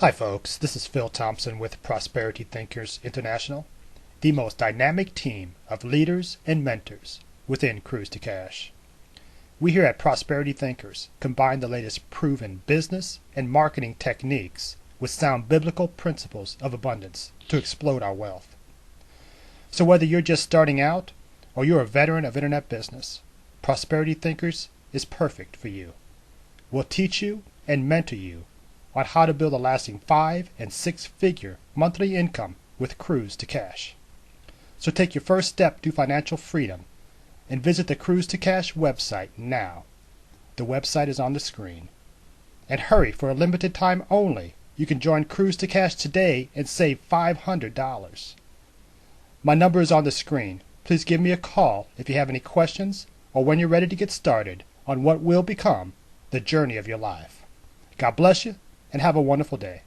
Hi folks, this is Phil Thompson with Prosperity Thinkers International, the most dynamic team of leaders and mentors within Cruise to Cash. We here at Prosperity Thinkers combine the latest proven business and marketing techniques with sound biblical principles of abundance to explode our wealth. So whether you're just starting out or you're a veteran of internet business, Prosperity Thinkers is perfect for you. We'll teach you and mentor you on how to build a lasting 5- and 6-figure monthly income with Cruise to Cash. So take your first step to financial freedom and visit the Cruise to Cash website now. The website is on the screen. And hurry, for a limited time only, you can join Cruise to Cash today and save $500. My number is on the screen. Please give me a call if you have any questions or when you're ready to get started on what will become the journey of your life. God bless you and have a wonderful day.